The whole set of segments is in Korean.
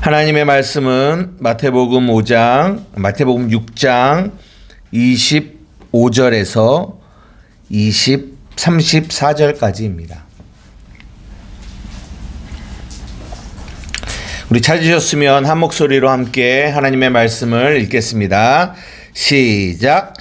하나님의 말씀은 마태복음 6장 25절에서 34절까지입니다. 우리 찾으셨으면 한 목소리로 함께 하나님의 말씀을 읽겠습니다. 시작.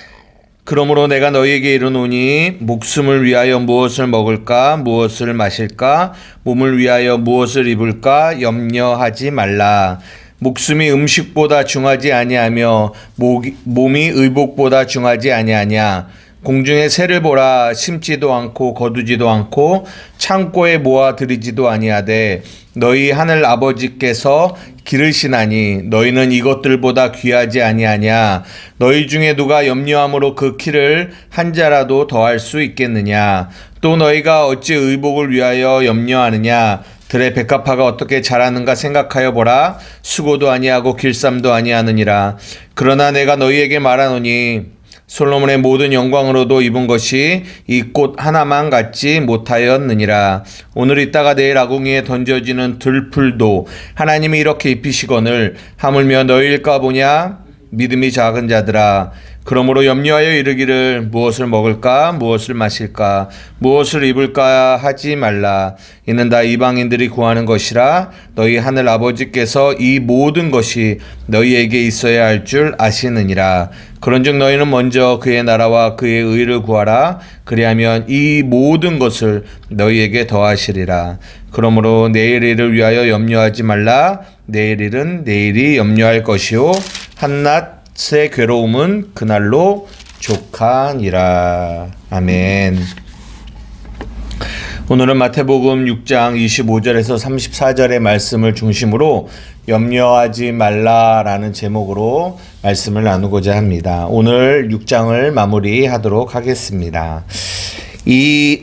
그러므로 내가 너희에게 이르노니 목숨을 위하여 무엇을 먹을까 무엇을 마실까 몸을 위하여 무엇을 입을까 염려하지 말라. 목숨이 음식보다 중하지 아니하며 몸이 의복보다 중하지 아니하냐. 공중의 새를 보라. 심지도 않고 거두지도 않고 창고에 모아 들이지도 아니하되 너희 하늘 아버지께서 기르시나니 너희는 이것들보다 귀하지 아니하냐. 너희 중에 누가 염려함으로 그 키를 한 자라도 더할 수 있겠느냐. 또 너희가 어찌 의복을 위하여 염려하느냐. 들의 백합화가 어떻게 자라는가 생각하여 보라. 수고도 아니하고 길쌈도 아니하느니라. 그러나 내가 너희에게 말하노니 솔로몬의 모든 영광으로도 입은 것이 이 꽃 하나만 갖지 못하였느니라. 오늘 있다가 내일 아궁이에 던져지는 들풀도 하나님이 이렇게 입히시거늘 하물며 너희일까 보냐. 믿음이 작은 자들아. 그러므로 염려하여 이르기를 무엇을 먹을까 무엇을 마실까 무엇을 입을까 하지 말라. 이는 다 이방인들이 구하는 것이라. 너희 하늘 아버지께서 이 모든 것이 너희에게 있어야 할 줄 아시느니라. 그런즉 너희는 먼저 그의 나라와 그의 의를 구하라. 그리하면 이 모든 것을 너희에게 더하시리라. 그러므로 내일 일을 위하여 염려하지 말라. 내일 일은 내일이 염려할 것이요 한낮의 괴로움은 그날로 족하니라. 아멘. 오늘은 마태복음 6장 25절에서 34절의 말씀을 중심으로 염려하지 말라라는 제목으로 말씀을 나누고자 합니다. 오늘 6장을 마무리하도록 하겠습니다.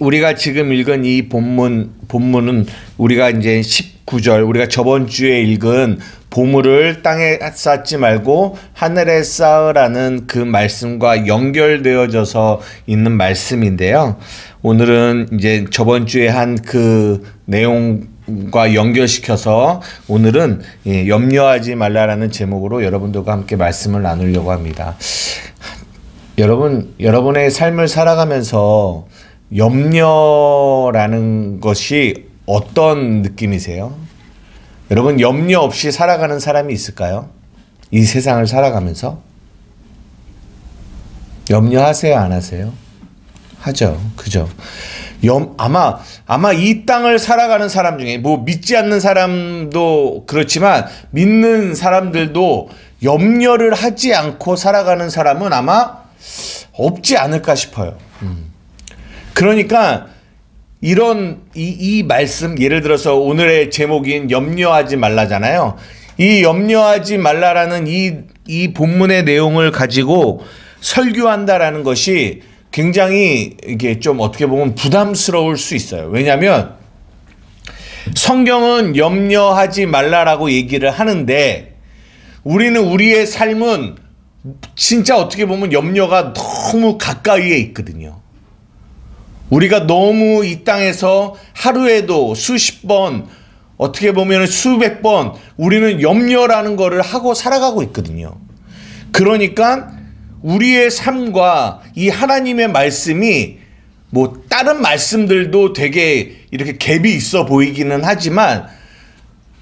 우리가 지금 읽은 이 본문은 우리가 이제 19절, 우리가 저번 주에 읽은 보물을 땅에 쌓지 말고 하늘에 쌓으라는 그 말씀과 연결되어져서 있는 말씀인데요. 오늘은 이제 저번 주에 한 그 내용과 연결시켜서 오늘은 염려하지 말라라는 제목으로 여러분들과 함께 말씀을 나누려고 합니다. 여러분의 삶을 살아가면서 염려라는 것이 어떤 느낌이세요? 여러분 염려 없이 살아가는 사람이 있을까요? 이 세상을 살아가면서? 염려하세요? 안 하세요? 하죠. 그죠? 아마 이 땅을 살아가는 사람 중에 믿지 않는 사람도 그렇지만 믿는 사람들도 염려를 하지 않고 살아가는 사람은 아마 없지 않을까 싶어요. 그러니까 이 말씀, 예를 들어서 오늘의 제목인 염려하지 말라잖아요. 이 염려하지 말라라는 이 본문의 내용을 가지고 설교한다라는 것이 굉장히 이게 좀 어떻게 보면 부담스러울 수 있어요. 왜냐하면 성경은 염려하지 말라라고 얘기를 하는데 우리는 우리의 삶은 진짜 어떻게 보면 염려가 너무 가까이에 있거든요. 우리가 너무 이 땅에서 하루에도 수십 번, 어떻게 보면 수백 번 우리는 염려라는 거를 하고 살아가고 있거든요. 그러니까 우리의 삶과 이 하나님의 말씀이 다른 말씀들도 되게 이렇게 갭이 있어 보이기는 하지만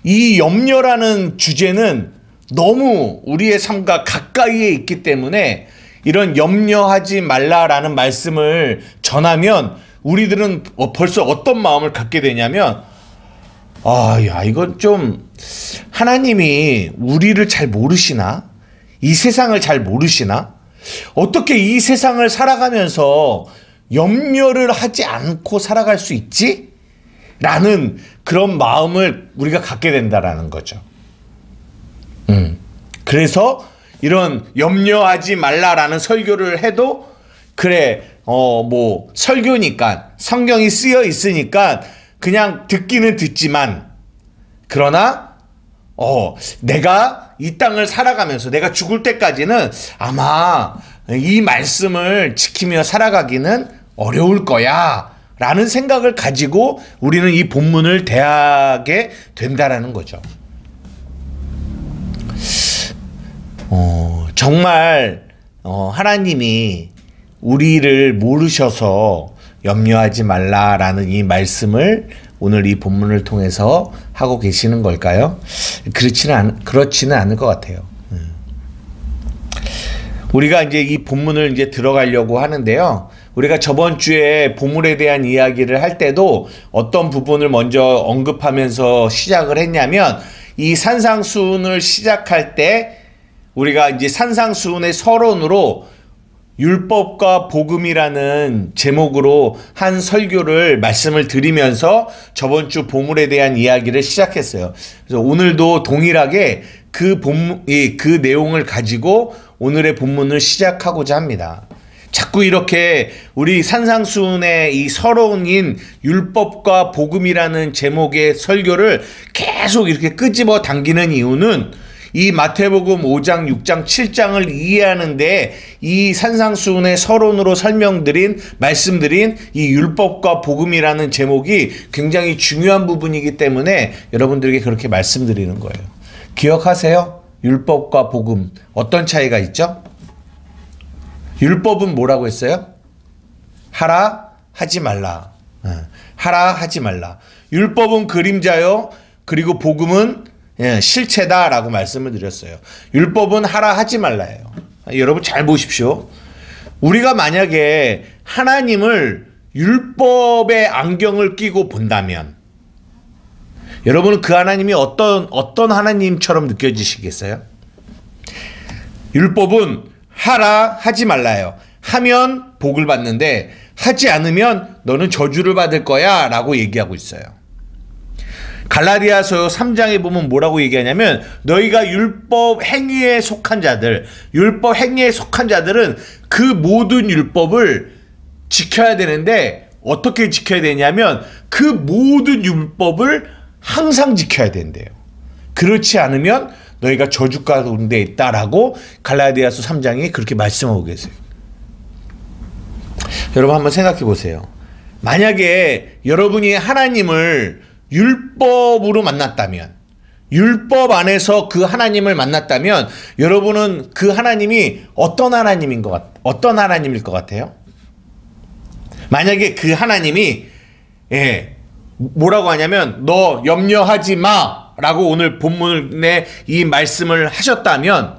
이 염려라는 주제는 너무 우리의 삶과 가까이에 있기 때문에 이런 염려하지 말라라는 말씀을 전하면 우리들은 벌써 어떤 마음을 갖게 되냐면 이건 좀 하나님이 우리를 잘 모르시나? 이 세상을 잘 모르시나? 어떻게 이 세상을 살아가면서 염려를 하지 않고 살아갈 수 있지? 라는 그런 마음을 우리가 갖게 된다라는 거죠. 그래서 이런 염려하지 말라라는 설교를 해도 그래 설교니까 성경이 쓰여 있으니까 그냥 듣기는 듣지만 그러나 내가 이 땅을 살아가면서 내가 죽을 때까지는 아마 이 말씀을 지키며 살아가기는 어려울 거야 라는 생각을 가지고 우리는 이 본문을 대하게 된다라는 거죠. 정말 하나님이 우리를 모르셔서 염려하지 말라라는 이 말씀을 오늘 이 본문을 통해서 하고 계시는 걸까요? 그렇지는 않을 것 같아요. 우리가 이제 이 본문을 이제 들어가려고 하는데요. 우리가 저번 주에 보물에 대한 이야기를 할 때도 어떤 부분을 먼저 언급하면서 시작을 했냐면, 이 산상수훈을 시작할 때 우리가 이제 산상수훈의 서론으로 율법과 복음이라는 제목으로 한 설교를 말씀을 드리면서 저번 주 보물에 대한 이야기를 시작했어요. 그래서 오늘도 동일하게 그 내용을 가지고 오늘의 본문을 시작하고자 합니다. 자꾸 이렇게 우리 산상수훈의 이 서론인 율법과 복음이라는 제목의 설교를 계속 이렇게 끄집어 당기는 이유는 이 마태복음 5장, 6장, 7장을 이해하는데 이 산상수훈의 서론으로 말씀드린 이 율법과 복음이라는 제목이 굉장히 중요한 부분이기 때문에 여러분들에게 그렇게 말씀드리는 거예요. 기억하세요? 율법과 복음 어떤 차이가 있죠? 율법은 뭐라고 했어요? 하라 하지 말라. 하라 하지 말라. 율법은 그림자요, 그리고 복음은 실체다라고 말씀을 드렸어요. 율법은 하라 하지 말라예요. 여러분 잘 보십시오. 우리가 만약에 하나님을 율법의 안경을 끼고 본다면 여러분은 그 하나님이 어떤 하나님처럼 느껴지시겠어요? 율법은 하라 하지 말라요. 하면 복을 받는데 하지 않으면 너는 저주를 받을 거야 라고 얘기하고 있어요. 갈라디아서 3장에 보면 뭐라고 얘기하냐면, 너희가 율법 행위에 속한 자들은 그 모든 율법을 지켜야 되는데, 어떻게 지켜야 되냐면 그 모든 율법을 항상 지켜야 된대요. 그렇지 않으면 너희가 저주 가운데 있다라고 갈라디아서 3장이 그렇게 말씀하고 계세요. 여러분 한번 생각해 보세요. 만약에 여러분이 하나님을 율법으로 만났다면, 율법 안에서 그 하나님을 만났다면 여러분은 그 하나님이 어떤 하나님일 것 같아요? 만약에 그 하나님이 뭐라고 하냐면 너 염려하지 마 라고 오늘 본문에 이 말씀을 하셨다면,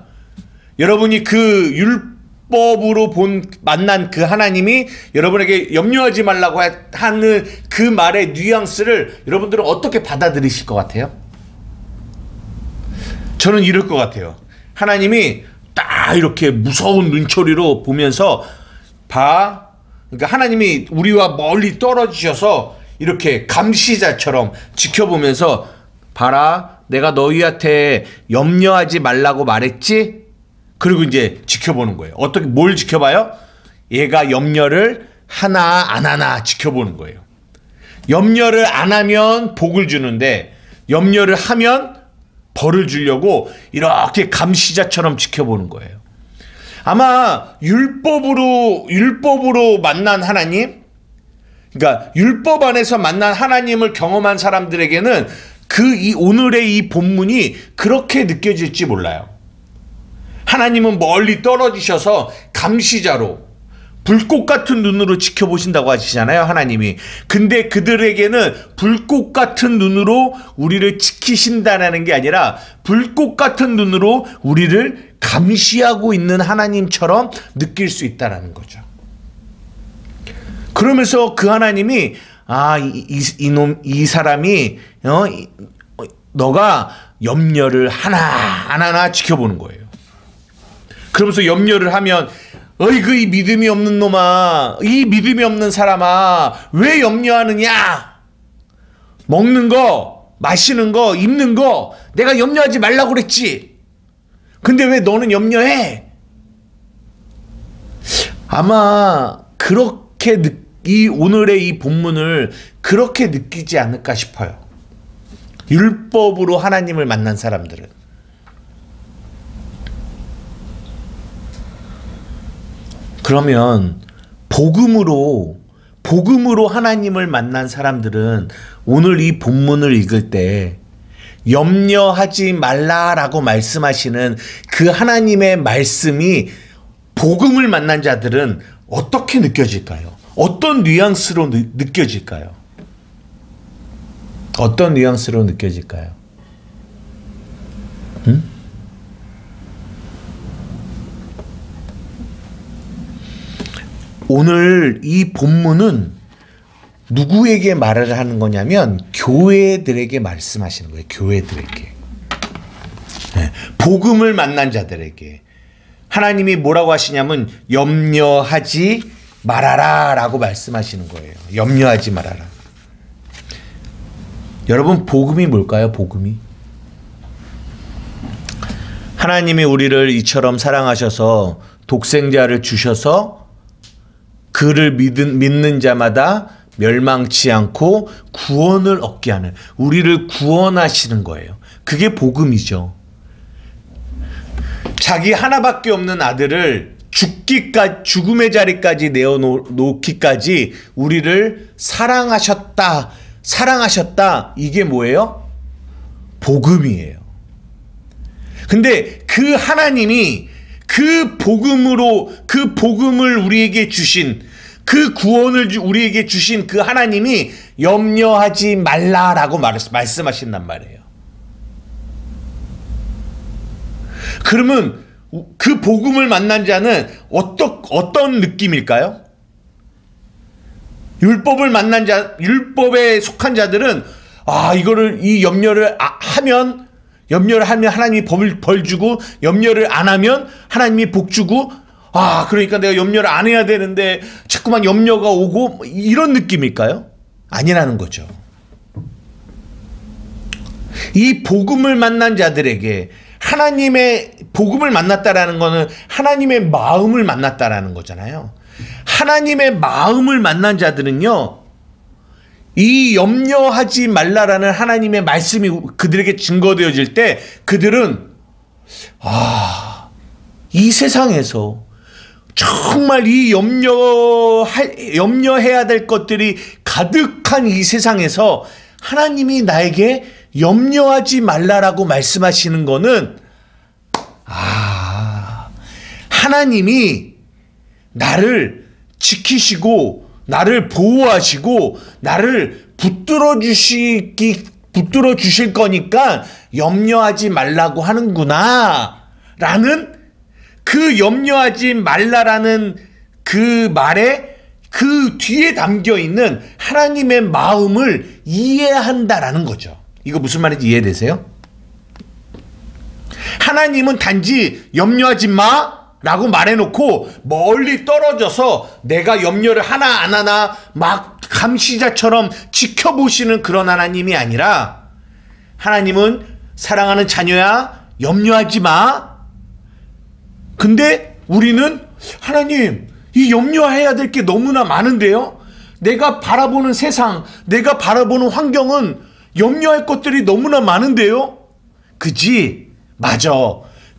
여러분이 그 율법으로 만난 그 하나님이 여러분에게 염려하지 말라고 하는 그 말의 뉘앙스를 여러분들은 어떻게 받아들이실 것 같아요? 저는 이럴 것 같아요. 하나님이 딱 이렇게 무서운 눈초리로 보면서 그러니까 하나님이 우리와 멀리 떨어지셔서 이렇게 감시자처럼 지켜보면서, 봐라, 내가 너희한테 염려하지 말라고 말했지? 그리고 이제 지켜보는 거예요. 뭘 지켜봐요? 얘가 염려를 하나 안 하나 지켜보는 거예요. 염려를 안 하면 복을 주는데 염려를 하면 벌을 주려고 이렇게 감시자처럼 지켜보는 거예요. 아마 율법으로 만난 하나님, 그러니까 율법 안에서 만난 하나님을 경험한 사람들에게는 오늘의 이 본문이 그렇게 느껴질지 몰라요. 하나님은 멀리 떨어지셔서 감시자로 불꽃 같은 눈으로 지켜보신다고 하시잖아요, 하나님이. 근데 그들에게는 불꽃 같은 눈으로 우리를 지키신다는 게 아니라 불꽃 같은 눈으로 우리를 감시하고 있는 하나님처럼 느낄 수 있다는 거죠. 그러면서 그 하나님이 이 사람이 너가 염려를 하나하나 지켜보는 거예요. 그러면서 염려를 하면, 어이구 이 믿음이 없는 놈아, 이 믿음이 없는 사람아, 왜 염려하느냐? 먹는 거, 마시는 거, 입는 거 내가 염려하지 말라고 그랬지. 근데 왜 너는 염려해? 아마 그렇게 오늘의 이 본문을 그렇게 느끼지 않을까 싶어요. 율법으로 하나님을 만난 사람들은. 그러면 복음으로 하나님을 만난 사람들은 오늘 이 본문을 읽을 때 염려하지 말라라고 말씀하시는 그 하나님의 말씀이 복음을 만난 자들은 어떻게 느껴질까요? 어떤 뉘앙스로 느껴질까요? 어떤 뉘앙스로 느껴질까요? 오늘 이 본문은 누구에게 말을 하는 거냐면 교회들에게 말씀하시는 거예요. 교회들에게. 네, 복음을 만난 자들에게. 하나님이 뭐라고 하시냐면 염려하지 말아라 라고 말씀하시는 거예요. 염려하지 말아라. 여러분, 복음이 뭘까요? 복음이. 하나님이 우리를 이처럼 사랑하셔서 독생자를 주셔서 그를 믿는 자마다 멸망치 않고 구원을 얻게 하는, 우리를 구원하시는 거예요. 그게 복음이죠. 자기 하나밖에 없는 아들을 죽음의 자리까지 내어놓기까지 우리를 사랑하셨다. 이게 뭐예요? 복음이에요. 근데 그 하나님이 그 복음을 우리에게 주신, 그 구원을 우리에게 주신 그 하나님이 염려하지 말라라고 말씀하신단 말이에요. 그러면 그 복음을 만난 자는 어떤 느낌일까요? 율법에 속한 자들은 이 염려를 하면 하나님이 벌 주고, 염려를 안 하면 하나님이 복 주고, 그러니까 내가 염려를 안 해야 되는데 자꾸만 염려가 오고, 이런 느낌일까요? 아니라는 거죠. 이 복음을 만난 자들에게, 하나님의 복음을 만났다라는 거는 하나님의 마음을 만났다라는 거잖아요. 하나님의 마음을 만난 자들은요, 이 염려하지 말라라는 하나님의 말씀이 그들에게 증거되어질 때 그들은 이 세상에서 정말 이 염려해야 될 것들이 가득한 이 세상에서 하나님이 나에게 염려하지 말라라고 말씀하시는 거는 하나님이 나를 지키시고 나를 보호하시고 나를 붙들어 주실 거니까 염려하지 말라고 하는구나 라는, 그 염려하지 말라라는 그 말에 그 뒤에 담겨 있는 하나님의 마음을 이해한다라는 거죠. 이거 무슨 말인지 이해되세요? 하나님은 단지 염려하지 마 라고 말해놓고 멀리 떨어져서 내가 염려를 하나 안 하나 막 감시자처럼 지켜보시는 그런 하나님이 아니라, 하나님은 사랑하는 자녀야, 염려하지 마. 근데 우리는 하나님, 이 염려해야 될 게 너무나 많은데요? 내가 바라보는 세상, 내가 바라보는 환경은 염려할 것들이 너무나 많은데요? 그지? 맞아.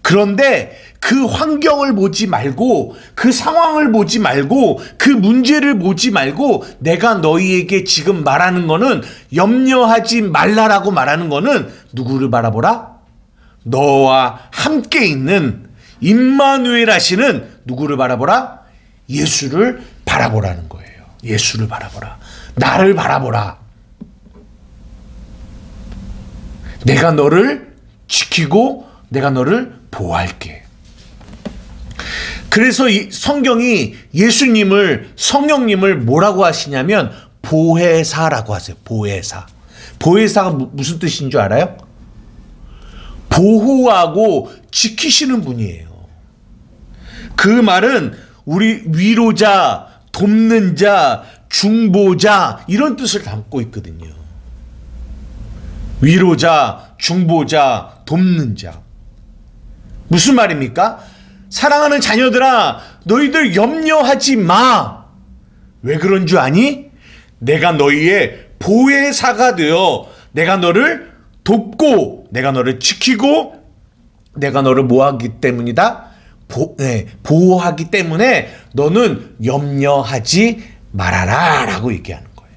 그런데 그 환경을 보지 말고, 그 상황을 보지 말고, 그 문제를 보지 말고, 내가 너희에게 지금 말하는 거는, 염려하지 말라라고 말하는 거는 누구를 바라보라? 너와 함께 있는 임마누엘 하시는 누구를 바라보라? 예수를 바라보라는 거예요. 예수를 바라보라. 나를 바라보라. 내가 너를 지키고 내가 너를 보호할게. 그래서 이 성경이 예수님을, 성령님을 뭐라고 하시냐면 보혜사라고 하세요. 보혜사. 보혜사가 무슨 뜻인 줄 알아요? 보호하고 지키시는 분이에요. 그 말은 우리 위로자, 돕는 자, 중보자, 이런 뜻을 담고 있거든요. 위로자, 중보자, 돕는 자. 무슨 말입니까? 사랑하는 자녀들아, 너희들 염려하지 마. 왜 그런 줄 아니? 내가 너희의 보혜사가 되어 내가 너를 돕고 내가 너를 지키고 내가 너를 뭐하기 때문이다? 보호하기 때문에 너는 염려하지 말아라 라고 얘기하는 거예요.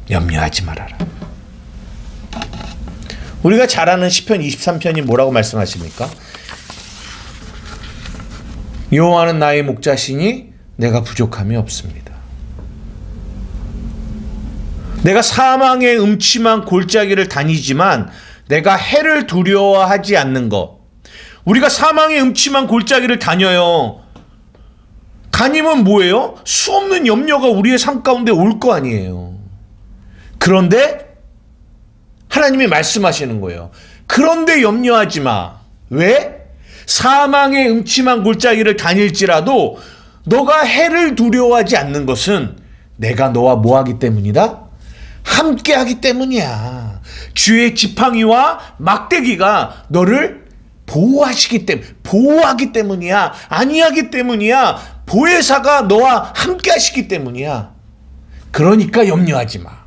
염려하지 말아라. 우리가 잘 아는 시편 23편이 뭐라고 말씀하십니까? 여호와는 나의 목자시니 내가 부족함이 없습니다. 내가 사망의 음침한 골짜기를 다니지만 내가 해를 두려워하지 않는 것. 우리가 사망의 음침한 골짜기를 다녀요. 다니면 뭐예요? 수없는 염려가 우리의 삶 가운데 올 거 아니에요. 그런데 하나님이 말씀하시는 거예요. 그런데 염려하지 마. 왜? 사망의 음침한 골짜기를 다닐지라도 너가 해를 두려워하지 않는 것은 내가 너와 뭐하기 때문이다? 함께하기 때문이야. 주의 지팡이와 막대기가 너를 보호하기 때문이야. 안위하기 때문이야. 보혜사가 너와 함께 하시기 때문이야. 그러니까 염려하지 마.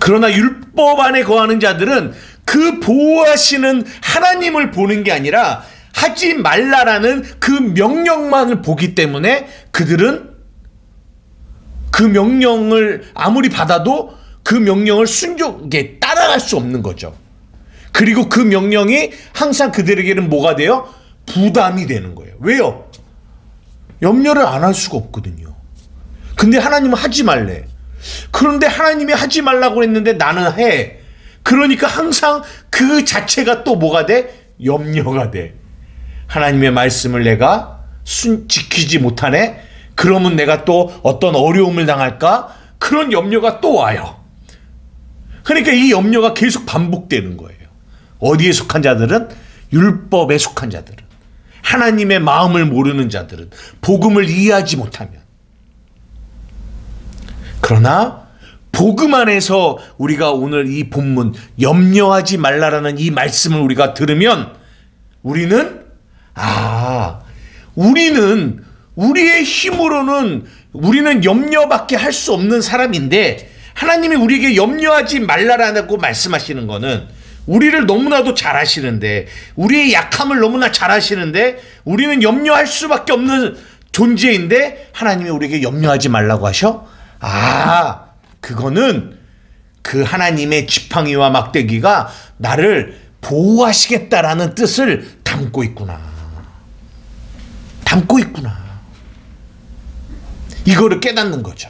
그러나 율법 안에 거하는 자들은 그 보호하시는 하나님을 보는 게 아니라 하지 말라라는 그 명령만을 보기 때문에 그들은 그 명령을 아무리 받아도 그 명령을 순종하게 따라갈 수 없는 거죠. 그리고 그 명령이 항상 그들에게는 뭐가 돼요? 부담이 되는 거예요. 왜요? 염려를 안 할 수가 없거든요. 근데 하나님은 하지 말래. 그런데 하나님이 하지 말라고 했는데 나는 해. 그러니까 항상 그 자체가 또 뭐가 돼? 염려가 돼. 하나님의 말씀을 내가 지키지 못하네? 그러면 내가 또 어떤 어려움을 당할까? 그런 염려가 또 와요. 그러니까 이 염려가 계속 반복되는 거예요. 어디에 속한 자들은? 율법에 속한 자들은. 하나님의 마음을 모르는 자들은. 복음을 이해하지 못하면. 그러나 복음 안에서 우리가 오늘 이 본문 염려하지 말라라는 이 말씀을 우리가 들으면 우리는 우리의 힘으로는 우리는 염려밖에 할 수 없는 사람인데 하나님이 우리에게 염려하지 말라라고 말씀하시는 거는 우리를 너무나도 잘 아시는데 우리의 약함을 너무나 잘 아시는데 우리는 염려할 수밖에 없는 존재인데 하나님이 우리에게 염려하지 말라고 하셔? 그거는 그 하나님의 지팡이와 막대기가 나를 보호하시겠다라는 뜻을 담고 있구나. 이거를 깨닫는 거죠.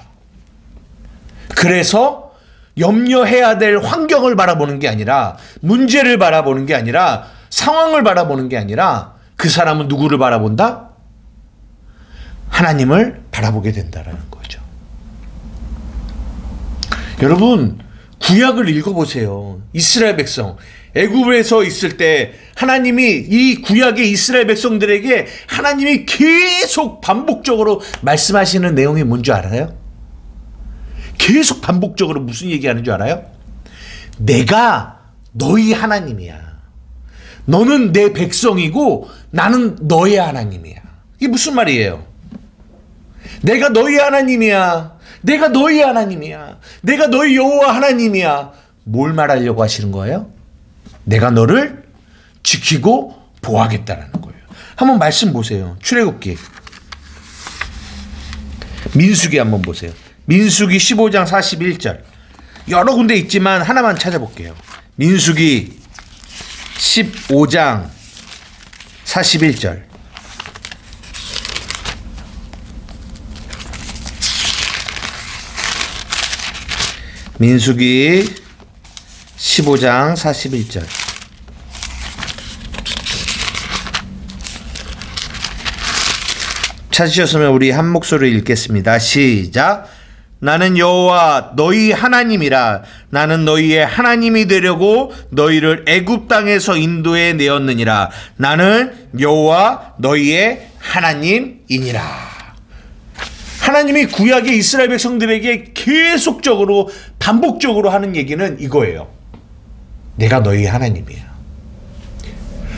그래서 염려해야 될 환경을 바라보는 게 아니라 문제를 바라보는 게 아니라 상황을 바라보는 게 아니라 그 사람은 누구를 바라본다? 하나님을 바라보게 된다라는 거죠. 여러분 구약을 읽어보세요. 이스라엘 백성 애굽에서 있을 때 하나님이 이 구약의 이스라엘 백성들에게 하나님이 계속 반복적으로 말씀하시는 내용이 뭔지 알아요? 계속 반복적으로 무슨 얘기하는 줄 알아요? 내가 너희 하나님이야. 너는 내 백성이고 나는 너의 하나님이야. 이게 무슨 말이에요? 내가 너희 하나님이야. 내가 너희 하나님이야. 내가 너희 여호와 하나님이야. 뭘 말하려고 하시는 거예요? 내가 너를 지키고 보호하겠다는 거예요. 한번 말씀 보세요. 출애굽기 민수기 한번 보세요. 민수기 15장 41절. 여러 군데 있지만 하나만 찾아볼게요. 민수기 15장 41절. 민수기 15장 41절. 찾으셨으면 우리 한 목소리로 읽겠습니다. 시작. 나는 여호와 너희 하나님이라. 나는 너희의 하나님이 되려고 너희를 애굽 땅에서 인도해 내었느니라. 나는 여호와 너희의 하나님이니라. 하나님이 구약의 이스라엘 백성들에게 계속적으로 반복적으로 하는 얘기는 이거예요. 내가 너희 하나님이야.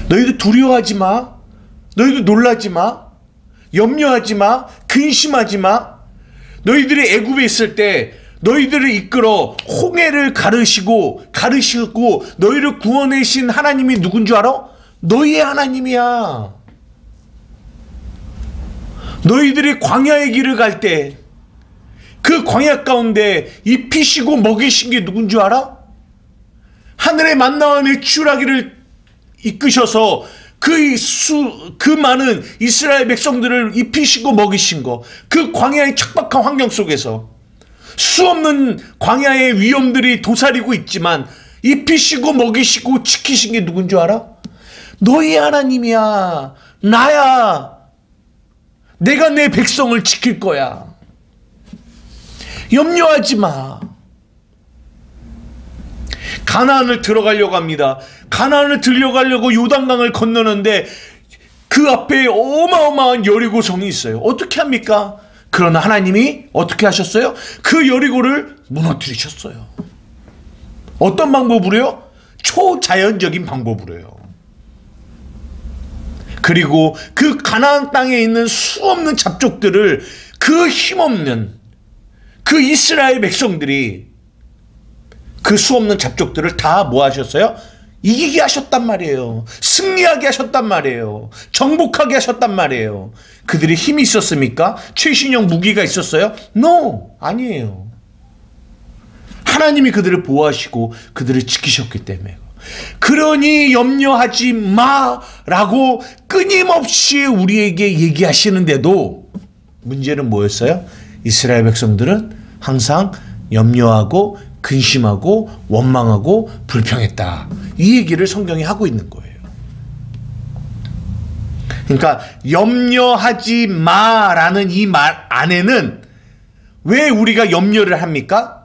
너희도 두려워하지 마. 너희도 놀라지 마. 염려하지 마. 근심하지 마. 너희들이 애굽에 있을 때 너희들을 이끌어 홍해를 가르시고 너희를 구원하신 하나님이 누군 줄 알아? 너희의 하나님이야. 너희들이 광야의 길을 갈 때 그 광야 가운데 입히시고 먹이신 게 누군 줄 알아? 하늘의 만나와 메추라기를 이끄셔서 그 많은 이스라엘 백성들을 입히시고 먹이신 거, 그 광야의 척박한 환경 속에서 수없는 광야의 위험들이 도사리고 있지만 입히시고 먹이시고 지키신 게 누군 줄 알아? 너희 하나님이야. 나야. 내가 내 백성을 지킬 거야. 염려하지 마. 가나안을 들어가려고 합니다. 가나안을 들려가려고 요단강을 건너는데 그 앞에 어마어마한 여리고성이 있어요. 어떻게 합니까? 그러나 하나님이 어떻게 하셨어요? 그 여리고를 무너뜨리셨어요. 어떤 방법으로요? 초자연적인 방법으로요. 그리고 그 가나안 땅에 있는 수없는 잡족들을 그 힘없는 그 이스라엘 백성들이 그 수없는 잡족들을 다 뭐 하셨어요? 이기게 하셨단 말이에요. 승리하게 하셨단 말이에요. 정복하게 하셨단 말이에요. 그들이 힘이 있었습니까? 최신형 무기가 있었어요? No, 아니에요. 하나님이 그들을 보호하시고 그들을 지키셨기 때문에. 그러니 염려하지 마라고 끊임없이 우리에게 얘기하시는데도 문제는 뭐였어요? 이스라엘 백성들은 항상 염려하고 근심하고 원망하고 불평했다. 이 얘기를 성경이 하고 있는 거예요. 그러니까 염려하지 마라는 이 말 안에는 왜 우리가 염려를 합니까?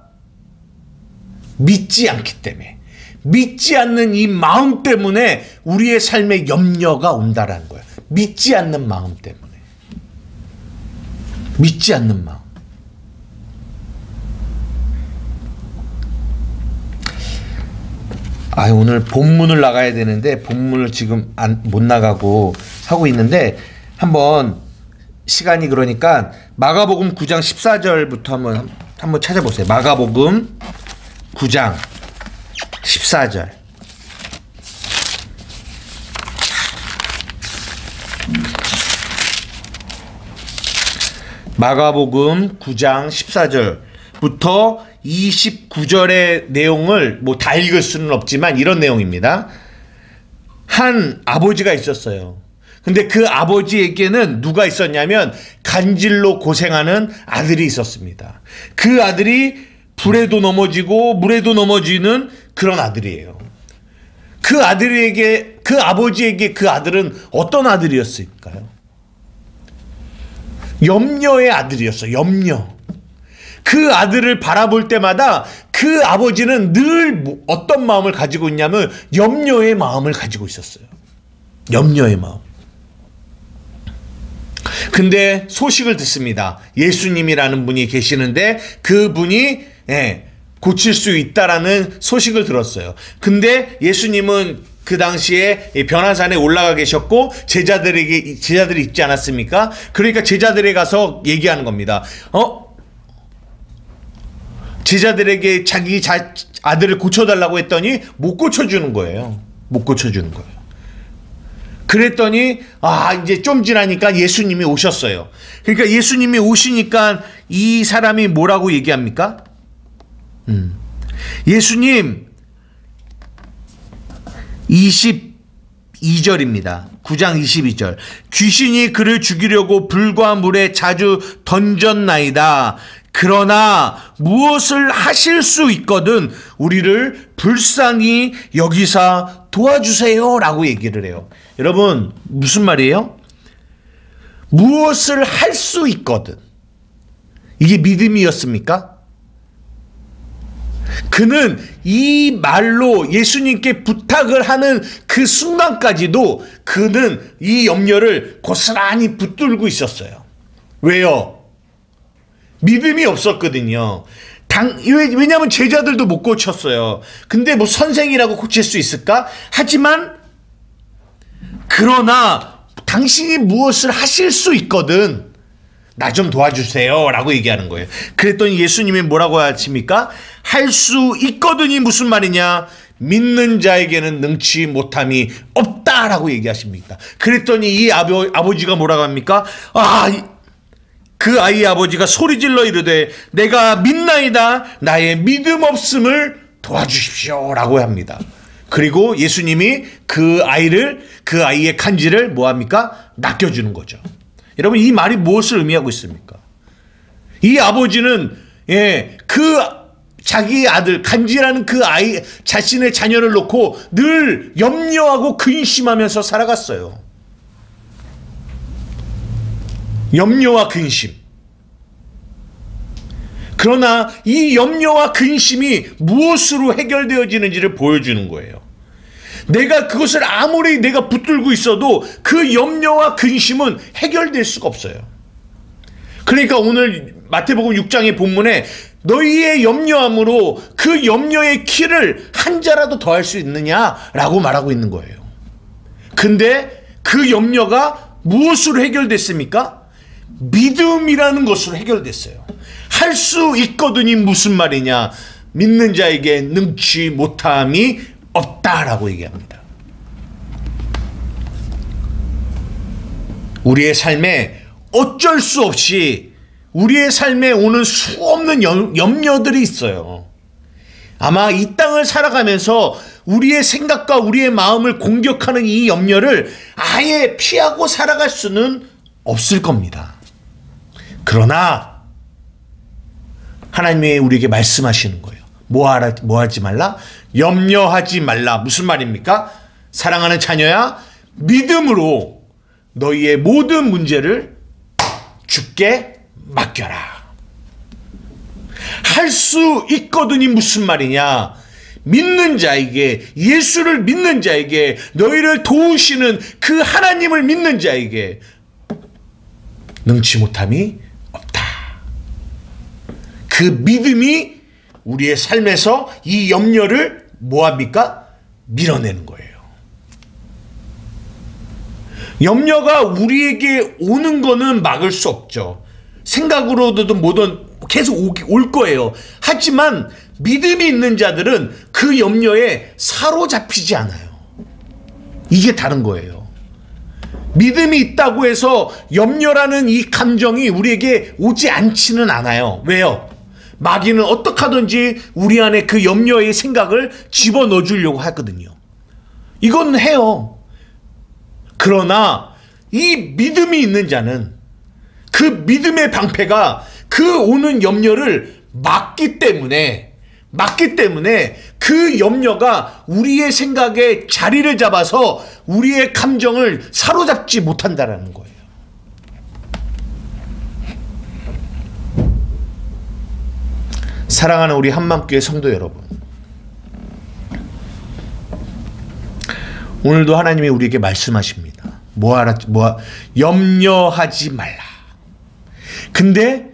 믿지 않기 때문에. 믿지 않는 이 마음 때문에 우리의 삶에 염려가 온다라는 거예요. 믿지 않는 마음 때문에. 믿지 않는 마음. 오늘 본문을 나가야 되는데 본문을 지금 못 나가고 하고 있는데 한번 시간이 그러니까 마가복음 9장 14절부터 한번 찾아보세요. 마가복음 9장 14절. 마가복음 9장 14절부터 29절의 내용을 뭐 다 읽을 수는 없지만 이런 내용입니다. 한 아버지가 있었어요. 근데 그 아버지에게는 누가 있었냐면 간질로 고생하는 아들이 있었습니다. 그 아들이 불에도 넘어지고 물에도 넘어지는 그런 아들이에요. 그 아버지에게 그 아들은 어떤 아들이었을까요? 염려의 아들이었어요. 염려. 그 아들을 바라볼 때마다 그 아버지는 늘 어떤 마음을 가지고 있냐면 염려의 마음을 가지고 있었어요. 염려의 마음. 근데 소식을 듣습니다. 예수님이라는 분이 계시는데 그분이 고칠 수 있다라는 소식을 들었어요. 근데 예수님은 그 당시에 변화산에 올라가 계셨고 제자들이 있지 않았습니까? 그러니까 제자들에 가서 얘기하는 겁니다. 제자들에게 자기 아들을 고쳐달라고 했더니 못 고쳐주는 거예요. 못 고쳐주는 거예요. 그랬더니 이제 좀 지나니까 예수님이 오셨어요. 그러니까 예수님이 오시니까 이 사람이 뭐라고 얘기합니까? 예수님 22절입니다. 9장 22절. 귀신이 그를 죽이려고 불과 물에 자주 던졌나이다. 그러나 무엇을 하실 수 있거든 우리를 불쌍히 여기사 도와주세요 라고 얘기를 해요. 여러분 무슨 말이에요? 무엇을 할 수 있거든. 이게 믿음이었습니까? 그는 이 말로 예수님께 부탁을 하는 그 순간까지도 그는 이 염려를 고스란히 붙들고 있었어요. 왜요? 믿음이 없었거든요. 왜냐하면 제자들도 못 고쳤어요. 근데 뭐 선생이라고 고칠 수 있을까? 하지만 그러나 당신이 무엇을 하실 수 있거든. 나 좀 도와주세요 라고 얘기하는 거예요. 그랬더니 예수님이 뭐라고 하십니까? 할 수 있거든이 무슨 말이냐? 믿는 자에게는 능치 못함이 없다라고 얘기하십니다. 그랬더니 이 아버지가 뭐라고 합니까? 그 아이의 아버지가 소리질러 이르되 내가 믿나이다. 나의 믿음 없음을 도와주십시오라고 합니다. 그리고 예수님이 그 아이의 간질을 뭐합니까? 낚여주는 거죠. 여러분, 이 말이 무엇을 의미하고 있습니까? 이 아버지는 그 자기 아들, 간질하는 그 아이, 자신의 자녀를 놓고 늘 염려하고 근심하면서 살아갔어요. 염려와 근심. 그러나 이 염려와 근심이 무엇으로 해결되어지는지를 보여주는 거예요. 내가 그것을 아무리 내가 붙들고 있어도 그 염려와 근심은 해결될 수가 없어요. 그러니까 오늘 마태복음 6장의 본문에 너희의 염려함으로 그 염려의 키를 한 자라도 더할 수 있느냐라고 말하고 있는 거예요. 근데 그 염려가 무엇으로 해결됐습니까? 믿음이라는 것으로 해결됐어요. 할 수 있거든이 무슨 말이냐? 믿는 자에게 능치 못함이 없다라고 얘기합니다. 우리의 삶에 어쩔 수 없이 우리의 삶에 오는 수없는 염려들이 있어요. 아마 이 땅을 살아가면서 우리의 생각과 우리의 마음을 공격하는 이 염려를 아예 피하고 살아갈 수는 없을 겁니다. 그러나 하나님이 우리에게 말씀하시는 거예요. 뭐 하지 말라? 염려하지 말라. 무슨 말입니까? 사랑하는 자녀야, 믿음으로 너희의 모든 문제를 주께 맡겨라. 할 수 있거든이 무슨 말이냐? 믿는 자에게, 예수를 믿는 자에게, 너희를 도우시는 그 하나님을 믿는 자에게 능치 못함이 없다. 그 믿음이 우리의 삶에서 이 염려를 뭐합니까? 밀어내는 거예요. 염려가 우리에게 오는 거는 막을 수 없죠. 생각으로도 뭐든 계속 올 거예요. 하지만 믿음이 있는 자들은 그 염려에 사로잡히지 않아요. 이게 다른 거예요. 믿음이 있다고 해서 염려라는 이 감정이 우리에게 오지 않지는 않아요. 왜요? 마귀는 어떻게 하든지 우리 안에 그 염려의 생각을 집어넣어 주려고 하거든요. 이건 해요. 그러나 이 믿음이 있는 자는 그 믿음의 방패가 그 오는 염려를 막기 때문에 그 염려가 우리의 생각에 자리를 잡아서 우리의 감정을 사로잡지 못한다라는 거예요. 사랑하는 우리 한맘교회 성도 여러분, 오늘도 하나님이 우리에게 말씀하십니다. 염려하지 말라. 근데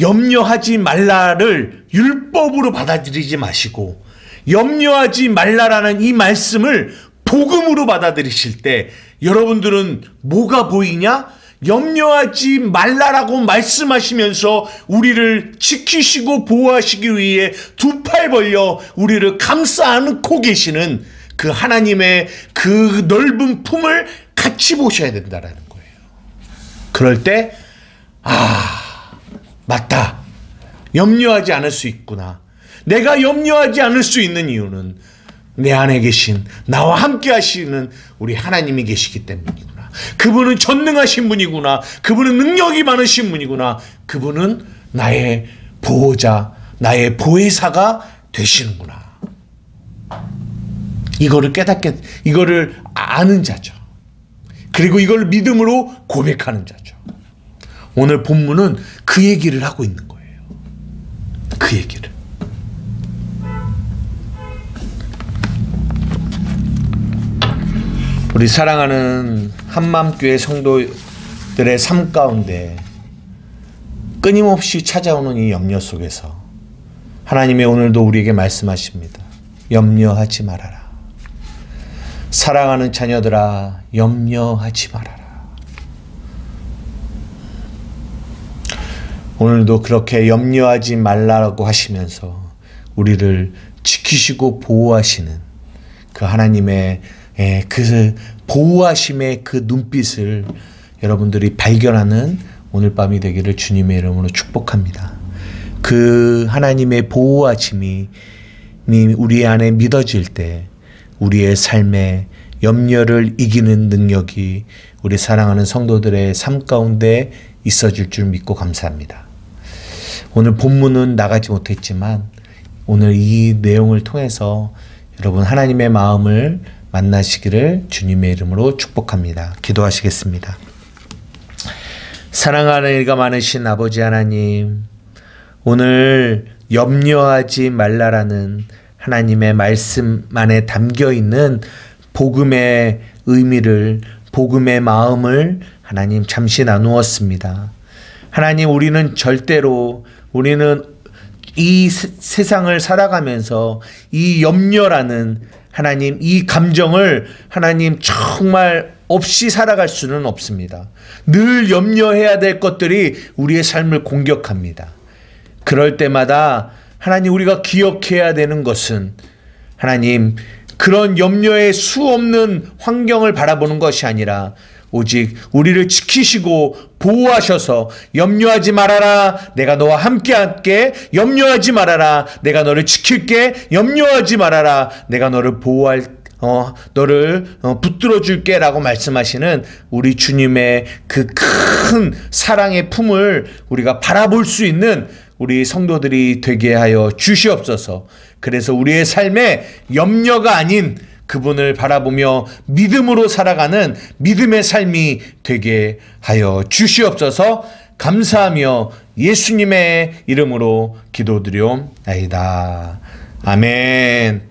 염려하지 말라를 율법으로 받아들이지 마시고 염려하지 말라라는 이 말씀을 복음으로 받아들이실 때 여러분들은 뭐가 보이냐? 염려하지 말라라고 말씀하시면서 우리를 지키시고 보호하시기 위해 두 팔 벌려 우리를 감싸 안고 계시는 그 하나님의 그 넓은 품을 같이 보셔야 된다라는 거예요. 그럴 때 맞다. 염려하지 않을 수 있구나. 내가 염려하지 않을 수 있는 이유는 내 안에 계신, 나와 함께 하시는 우리 하나님이 계시기 때문이구나. 그분은 전능하신 분이구나. 그분은 능력이 많으신 분이구나. 그분은 나의 보호자, 나의 보혜사가 되시는구나. 이거를 아는 자죠. 그리고 이걸 믿음으로 고백하는 자죠. 오늘 본문은 그 얘기를 하고 있는 거예요. 그 얘기를. 우리 사랑하는 한맘교회 성도들의 삶 가운데 끊임없이 찾아오는 이 염려 속에서 하나님의 오늘도 우리에게 말씀하십니다. 염려하지 말아라. 사랑하는 자녀들아, 염려하지 말아라. 오늘도 그렇게 염려하지 말라고 하시면서 우리를 지키시고 보호하시는 그 하나님의 그 보호하심의 그 눈빛을 여러분들이 발견하는 오늘 밤이 되기를 주님의 이름으로 축복합니다. 그 하나님의 보호하심이 우리 안에 믿어질 때 우리의 삶에 염려를 이기는 능력이 우리 사랑하는 성도들의 삶 가운데 있어질 줄 믿고 감사합니다. 오늘 본문은 나가지 못했지만 오늘 이 내용을 통해서 여러분 하나님의 마음을 만나시기를 주님의 이름으로 축복합니다. 기도하시겠습니다. 사랑하는 일가 많으신 아버지 하나님, 오늘 염려하지 말라라는 하나님의 말씀 안에 담겨있는 복음의 의미를, 복음의 마음을 하나님 잠시 나누었습니다. 하나님, 우리는 이 세상을 살아가면서 이 염려라는 하나님 이 감정을 하나님 정말 없이 살아갈 수는 없습니다. 늘 염려해야 될 것들이 우리의 삶을 공격합니다. 그럴 때마다 하나님 우리가 기억해야 되는 것은 하나님 그런 염려의 수 없는 환경을 바라보는 것이 아니라 오직 우리를 지키시고 보호하셔서 염려하지 말아라, 내가 너와 함께 할게. 염려하지 말아라, 내가 너를 지킬게. 염려하지 말아라, 내가 너를 너를 붙들어 줄게 라고 말씀하시는 우리 주님의 그 큰 사랑의 품을 우리가 바라볼 수 있는 우리 성도들이 되게 하여 주시옵소서. 그래서 우리의 삶에 염려가 아닌 그분을 바라보며 믿음으로 살아가는 믿음의 삶이 되게 하여 주시옵소서. 감사하며 예수님의 이름으로 기도드리옵나이다. 아멘.